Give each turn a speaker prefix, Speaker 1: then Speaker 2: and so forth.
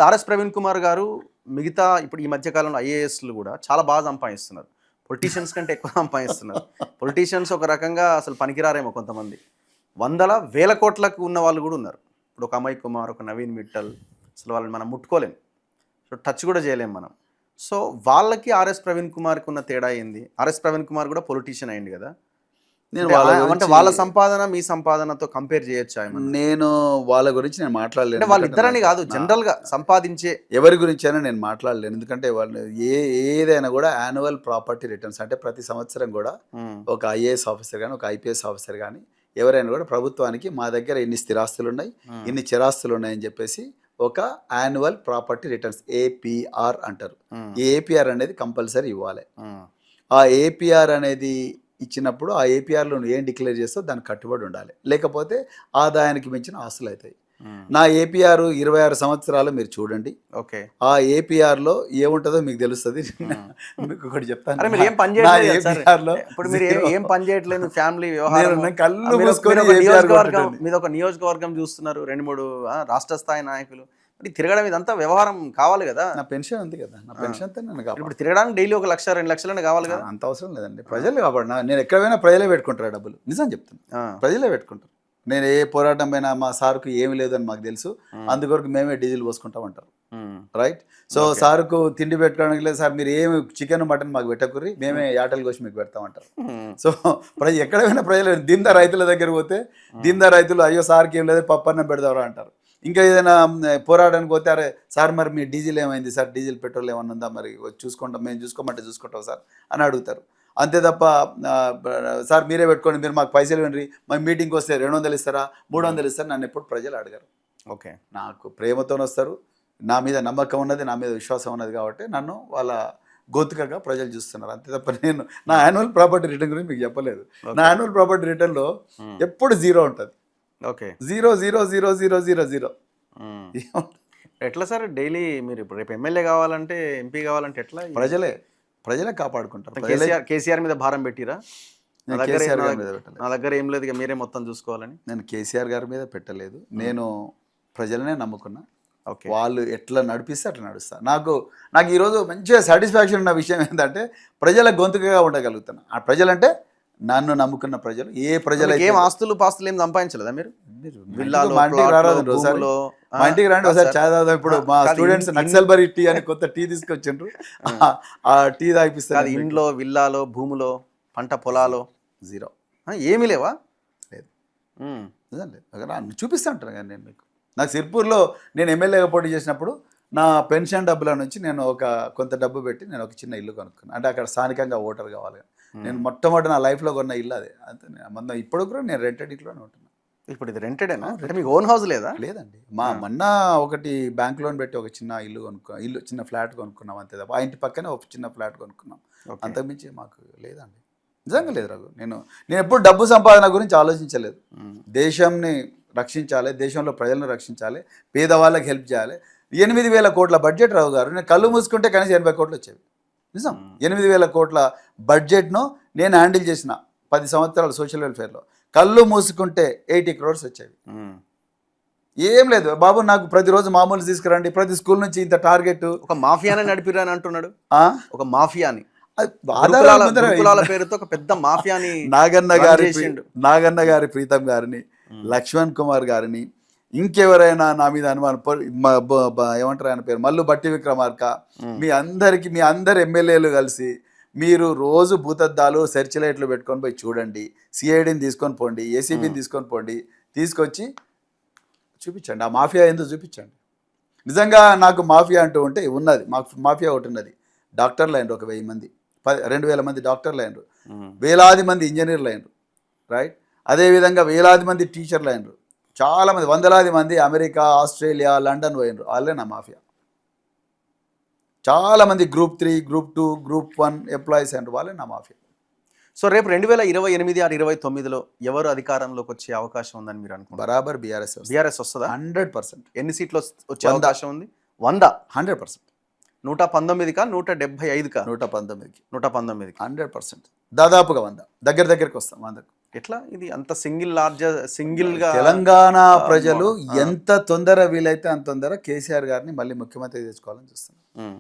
Speaker 1: RS Praveen Kumar గారు మిగతా ఇప్పుడు ఈ మధ్య కాలంలో ఐఏఎస్లు కూడా చాలా బాగా సంపాదిస్తున్నారు. పొలిటీషియన్స్ కంటే ఎక్కువ సంపాదిస్తున్నారు. పొలిటీషియన్స్ ఒక రకంగా అసలు పనికిరారేమో కొంతమంది. వందల వేల కోట్లకు ఉన్న వాళ్ళు కూడా ఉన్నారు. ఇప్పుడు ఒక అమయ్ కుమార్, ఒక నవీన్ మిట్టల్, అసలు వాళ్ళని మనం ముట్టుకోలేం. సో టచ్ కూడా చేయలేం మనం. సో వాళ్ళకి ఆర్ఎస్ ప్రవీణ్ కుమార్కి ఉన్న తేడా ఏంది? ఆర్ఎస్ ప్రవీణ్ కుమార్ కూడా పొలిటీషియన్ అయింది కదా.
Speaker 2: నేను
Speaker 1: అంటే వాళ్ళ సంపాదన మీ సంపాదనతో కంపేర్ చేయొచ్చా?
Speaker 2: నేను వాళ్ళ గురించి నేను మాట్లాడలేను.
Speaker 1: అంటే వాళ్ళిద్దరని కాదు, జనరల్ గా సంపాదించే
Speaker 2: ఎవరి గురించి అయినా నేను మాట్లాడలేను. ఎందుకంటే వాళ్ళు ఏదైనా కూడా యాన్యువల్ ప్రాపర్టీ రిటర్న్స్ అంటే ప్రతి సంవత్సరం కూడా ఒక ఐఏఎస్ ఆఫీసర్ కానీ ఒక ఐపీఎస్ ఆఫీసర్ కానీ ఎవరైనా కూడా ప్రభుత్వానికి మా దగ్గర ఇన్ని స్థిరాస్తులు ఉన్నాయి, ఇన్ని చిరాస్తులు ఉన్నాయని చెప్పేసి ఒక యాన్యువల్ ప్రాపర్టీ రిటర్న్స్ ఏపీఆర్ అంటారు. ఈ ఏపీఆర్ అనేది కంపల్సరీ ఇవ్వాలి. ఆ ఏపీఆర్ అనేది ఇచ్చినప్పుడు ఆ ఏపీఆర్లో ఏం డిక్లేర్ చేస్తావు దానికి కట్టుబడి ఉండాలి. లేకపోతే ఆదాయానికి మించిన ఆస్తులు అవుతాయి. నా ఏపీఆర్ 26 సంవత్సరాలు మీరు చూడండి.
Speaker 1: ఓకే,
Speaker 2: ఆ ఏపీఆర్లో ఏముంటుందో మీకు తెలుస్తుంది. మీకు ఒకటి చెప్తాను.
Speaker 1: ఏం పని చేయట్లేదు, ఫ్యామిలీ వ్యవహారం,
Speaker 2: కళ్ళు మూసుకొని
Speaker 1: మీద ఒక నియోజకవర్గం చూస్తున్నారు, 2-3 రాష్ట్ర స్థాయి నాయకులు. తిరగడం ఇదంతా వ్యవహారం కావాలి కదా.
Speaker 2: నా పెన్షన్ ఉంది కదా, నా పెన్షన్
Speaker 1: ఇప్పుడు తిరగడానికి డైలీ 1 లక్ష 2 లక్షలనే కావాలి కదా.
Speaker 2: అంత అవసరం లేదండి. ప్రజలు కాబట్టి నేను ఎక్కడ పోయినా ప్రజలే పెట్టుకుంటారు డబ్బులు. నిజం చెప్తాను, ప్రజలే పెట్టుకుంటారు. నేను ఏ పోరాటం పైన మా సార్కు ఏమి లేదని మాకు తెలుసు, అందుకొరకు మేమే డీజిల్ పోసుకుంటాం అంటారు. రైట్. సో సార్కు తిండి పెట్టుకోవడానికి లేదు సార్, మీరు ఏమి చికెన్ మటన్ మాకు పెట్టకుర్రి, మేమే యాటలు కోసి మీకు పెడతామంటారు. సో ఎక్కడ పోయినా ప్రజలు దీందా రైతుల దగ్గర పోతే దీందా రైతులు అయ్యో సార్కి ఏం లేదు పప్పన్నం పెడతారా అంటారు. ఇంకా ఏదైనా పోరాడానికి పోతే అరే సార్ మరి మీ డీజిల్ ఏమైంది సార్, డీజిల్ పెట్రోల్ ఏమన్నా ఉందా, మరి చూసుకుంటాం, మేము చూసుకోమంటే చూసుకుంటాం సార్ అని అడుగుతారు. అంతే తప్ప సార్ మీరే పెట్టుకోండి, మీరు మాకు పైసలు ఇవ్వండి, మా మీటింగ్కి వస్తే 200 ఇస్తారా 300 ఇస్తారా నన్ను ఎప్పుడు ప్రజలు అడగారు. ఓకే, నాకు ప్రేమతో వస్తారు, నా మీద నమ్మకం ఉన్నది, నా మీద విశ్వాసం ఉన్నది కాబట్టి నన్ను వాళ్ళ గొంతుకగా ప్రజలు చూస్తున్నారు. అంతే తప్ప నేను నా యాన్యువల్ ప్రాపర్టీ రిటర్న్ గురించి మీకు చెప్పలేదు. నా యాన్యువల్ ప్రాపర్టీ రిటర్న్లో ఎప్పుడు 0 ఉంటుంది. ఓకే, 0
Speaker 1: ఎట్లా సార్ డైలీ మీరు ఇప్పుడు రేపు ఎమ్మెల్యే కావాలంటే ఎంపీ కావాలంటే ఎట్లా?
Speaker 2: ప్రజలే కాపాడుకుంటారు.
Speaker 1: కేసీఆర్ మీద భారం పెట్టిరా? నా దగ్గర ఏం లేదు, ఇక మీరే మొత్తం చూసుకోవాలని.
Speaker 2: నేను కేసీఆర్ గారి మీద పెట్టలేదు, నేను ప్రజలనే నమ్ముకున్నా. వాళ్ళు ఎట్లా నడిపిస్తే అట్లా నడుస్తా. నాకు ఈరోజు మంచిగా సాటిస్ఫాక్షన్ ఉన్న విషయం ఏంటంటే ప్రజల గొంతుకగా ఉండగలుగుతున్నా. ఆ ప్రజలంటే నన్ను నమ్ముకున్న ప్రజలు. ఏ ప్రజలు
Speaker 1: ఏం ఆస్తులు పాస్తులు ఏం సంపాదించలేదా మీరు?
Speaker 2: మా ఇంటికి రండి ఒకసారి చాయ్ తాగుదాం. ఇప్పుడు మా స్టూడెంట్స్ నక్సల్బరీ టీ అని కొత్త టీ తీసుకొచ్చిండ్రు, ఆ టీ తాగిపిస్తారు.
Speaker 1: ఇంట్లో విల్లాలో భూములో పంట పొలాలో
Speaker 2: 0
Speaker 1: ఏమీ లేవా?
Speaker 2: లేదు, నిజం లేదు. చూపిస్తా ఉంటాను కానీ నేను మీకు. నాకు సిర్పూర్లో నేను ఎమ్మెల్యేగా పోటీ చేసినప్పుడు నా పెన్షన్ డబ్బుల నుంచి నేను కొంత డబ్బు పెట్టి నేను ఒక చిన్న ఇల్లు కొనుక్కున్నాను. అంటే అక్కడ స్థానికంగా ఓటర్ కావాలి. నేను మొట్టమొదటి నా లైఫ్లో కొన్న ఇల్లు అదే. అంతే, మొన్న ఇప్పుడు కూడా నేను రెంటెడ్ ఇంట్లోనే ఉంటున్నాను.
Speaker 1: ఇప్పుడు ఇది రెంటెడేనా? మీకు ఓన్ హౌస్ లేదా?
Speaker 2: లేదండి, మొన్న ఒకటి బ్యాంక్ లోన్ పెట్టి ఒక చిన్న ఇల్లు చిన్న ఫ్లాట్ కొనుక్కున్నాం అంతే తప్ప. ఆ ఇంటి పక్కనే ఒక చిన్న ఫ్లాట్ కొనుక్కున్నాం, అంతకుమించి మాకు లేదండి. నిజంగా లేదు రఘు. నేను ఎప్పుడు డబ్బు సంపాదన గురించి ఆలోచించలేదు. దేశంని రక్షించాలి, దేశంలో ప్రజలను రక్షించాలి, పేదవాళ్ళకి హెల్ప్ చేయాలి. 8,000 కోట్ల బడ్జెట్ రావు గారు. నేను కళ్ళు మూసుకుంటే కనీసం 80 కోట్లు వచ్చేవి. నిజం, 8,000 కోట్ల బడ్జెట్ను నేను హ్యాండిల్ చేసిన 10 సంవత్సరాలు సోషల్ వెల్ఫేర్లో. కళ్ళు మూసుకుంటే 80 crores వచ్చేవి. ఏం లేదు బాబు, నాకు ప్రతిరోజు మామూలు తీసుకురండి, ప్రతి స్కూల్ నుంచి ఇంత టార్గెట్.
Speaker 1: ఒక మాఫియాని నడిపిరా అని అంటున్నాడు. ఒక మాఫియాని పేరుతో ఒక పెద్ద మాఫియాని
Speaker 2: నాగన్న గారి ప్రీతం గారిని, లక్ష్మణ్ కుమార్ గారిని, ఇంకెవరైనా నా మీద అనుమానం ఏమంటారు ఆయన పేరు మల్లు బట్టి విక్రమార్క, మీ అందరు ఎమ్మెల్యేలు కలిసి మీరు రోజు భూతద్దాలు సెర్చ్ లైట్లు పెట్టుకొని పోయి చూడండి, సిఐడిని తీసుకొని పోండి, ఏసీబీని తీసుకొని పోండి, తీసుకొచ్చి చూపించండి, ఆ మాఫియా ఏందో చూపించండి. నిజంగా నాకు మాఫియా అంటూ ఉంటే ఉన్నది, మాకు మాఫియా ఒకటి ఉన్నది. డాక్టర్లు అయినరు, ఒక 1000 మంది 2,000 మంది డాక్టర్లు అయినరు, వేలాది మంది ఇంజనీర్లు అయినరు. రైట్. అదేవిధంగా వేలాది మంది టీచర్లు అయినరు, చాలామంది వందలాది మంది అమెరికా, ఆస్ట్రేలియా, లండన్ పోయినరు. వాళ్ళే నా మాఫియా. చాలామంది Group 3, Group 2, Group 1 ఎంప్లాయీస్ అయినరు, వాళ్ళే నా మాఫియా.
Speaker 1: సో రేపు 2028 or 29లో ఎవరు అధికారంలోకి వచ్చే అవకాశం ఉందని మీరు అనుకుంటున్నారు?
Speaker 2: బరాబర్ బీఆర్ఎస్
Speaker 1: వస్తుందా?
Speaker 2: 100%.
Speaker 1: ఎన్ని సీట్లు వచ్చే అవకాశం ఉంది? 100.
Speaker 2: 100%.
Speaker 1: 119కా 175కా?
Speaker 2: 119కి
Speaker 1: 119కి
Speaker 2: 100%. దాదాపుగా 100 దగ్గరికి వస్తాం 100కు.
Speaker 1: ఎట్లా ఇది అంత సింగిల్ గా
Speaker 2: తెలంగాణ ప్రజలు ఎంత తొందర వీలైతే అంత తొందర కేసీఆర్ గారిని మళ్ళీ ముఖ్యమంత్రి తెచ్చుకోవాలని చూస్తున్నారు.